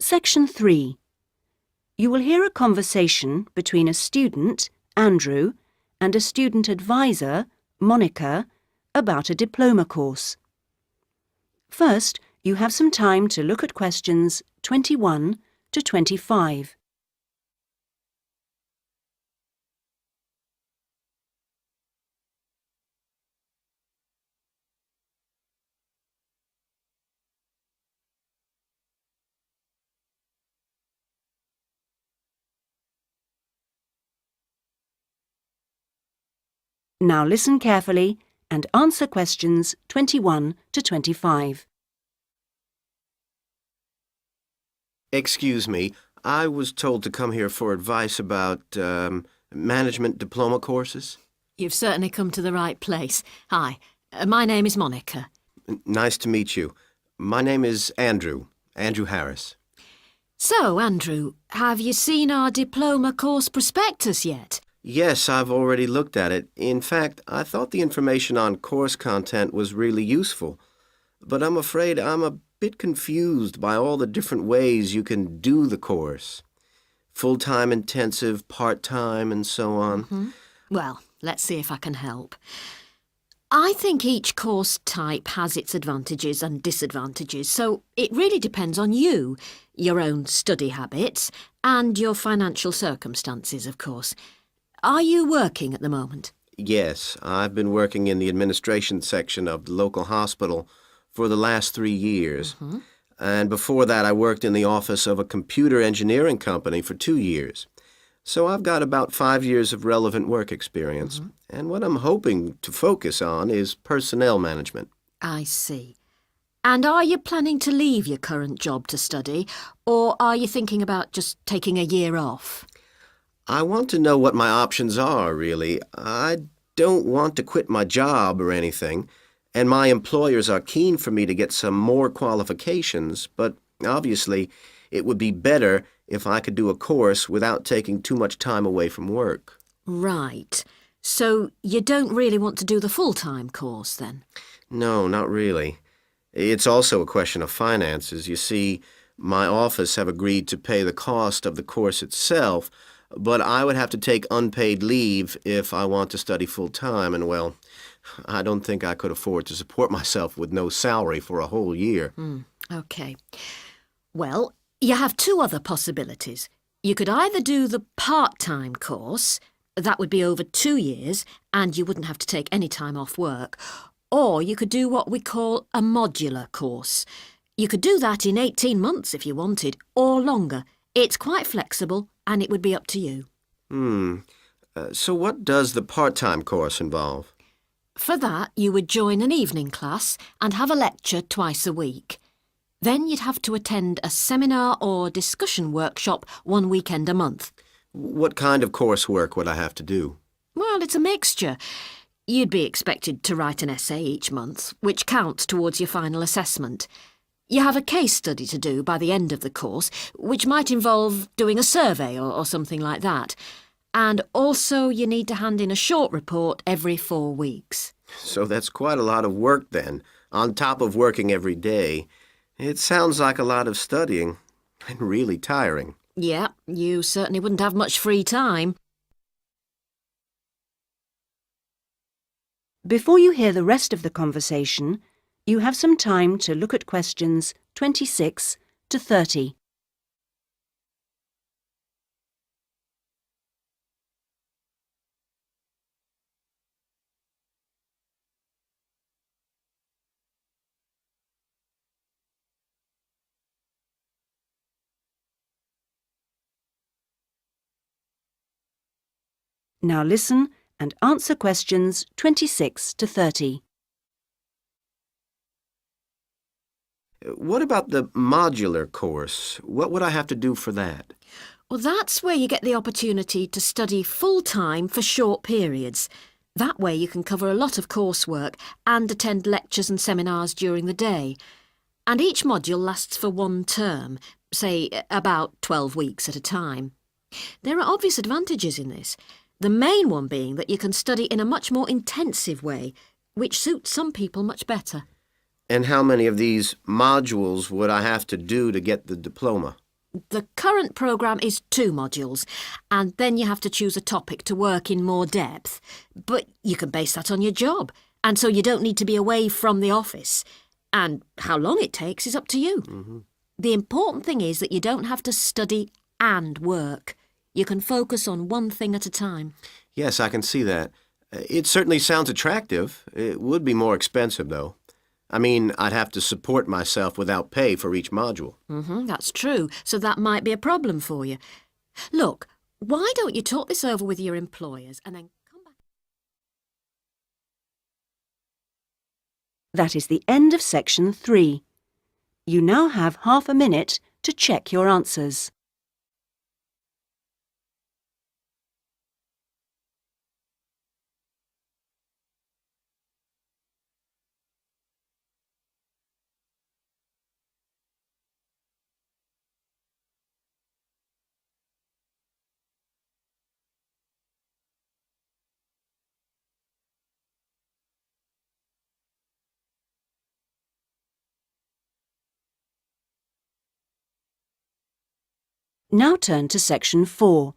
Section 3. You will hear a conversation between a student, Andrew, and a student advisor, Monica, about a diploma course. First, you have some time to look at questions 21 to 25. Now listen carefully and answer questions 21 to 25. Excuse me, I was told to come here for advice about management diploma courses. You've certainly come to the right place. Hi, my name is Monica. Nice to meet you. My name is Andrew Harris. So, Andrew, have you seen our diploma course prospectus yet? Yes, I've already looked at it. In fact, I thought the information on course content was really useful. But I'm afraid I'm a bit confused by all the different ways you can do the course. Full-time intensive, part-time, and so on. Well, let's see if I can help. I think each course type has its advantages and disadvantages, so it really depends on you, your own study habits, and your financial circumstances, of course. Are you working at the moment? Yes, I've been working in the administration section of the local hospital for the last 3 years. And before that, I worked in the office of a computer engineering company for 2 years. So I've got about 5 years of relevant work experience. And what I'm hoping to focus on is personnel management. I see. And are you planning to leave your current job to study, or are you thinking about just taking a year off? I want to know what my options are, really. I don't want to quit my job or anything, and my employers are keen for me to get some more qualifications, but obviously it would be better if I could do a course without taking too much time away from work. Right. So you don't really want to do the full-time course, then? No, not really. It's also a question of finances. You see, my office have agreed to pay the cost of the course itself, but I would have to take unpaid leave if I want to study full-time, and well, I don't think I could afford to support myself with no salary for a whole year. OK. Well, you have two other possibilities. You could either do the part-time course, that would be over 2 years, and you wouldn't have to take any time off work, or you could do what we call a modular course. You could do that in 18 months if you wanted, or longer. It's quite flexible, and it would be up to you. So what does the part-time course involve? For that, you would join an evening class and have a lecture twice a week. Then you'd have to attend a seminar or discussion workshop 1 weekend a month. What kind of coursework would I have to do? Well, it's a mixture. You'd be expected to write an essay each month, which counts towards your final assessment. You have a case study to do by the end of the course, which might involve doing a survey or something like that. And also you need to hand in a short report every 4 weeks. So that's quite a lot of work then, on top of working every day. It sounds like a lot of studying, and really tiring. Yeah, you certainly wouldn't have much free time. Before you hear the rest of the conversation, you have some time to look at questions 26 to 30. Now listen and answer questions 26 to 30. What about the modular course? What would I have to do for that? Well, that's where you get the opportunity to study full-time for short periods. That way you can cover a lot of coursework and attend lectures and seminars during the day. And each module lasts for 1 term, say about 12 weeks at a time. There are obvious advantages in this. The main one being that you can study in a much more intensive way, which suits some people much better. And how many of these modules would I have to do to get the diploma? The current programme is 2 modules, and then you have to choose a topic to work in more depth. But you can base that on your job, and so you don't need to be away from the office. And how long it takes is up to you. The important thing is that you don't have to study and work. You can focus on one thing at a time. Yes, I can see that. It certainly sounds attractive. It would be more expensive, though. I mean, I'd have to support myself without pay for each module. That's true, so that might be a problem for you. Look, why don't you talk this over with your employers and then come back? That is the end of section 3. You now have half a minute to check your answers. Now turn to section 4.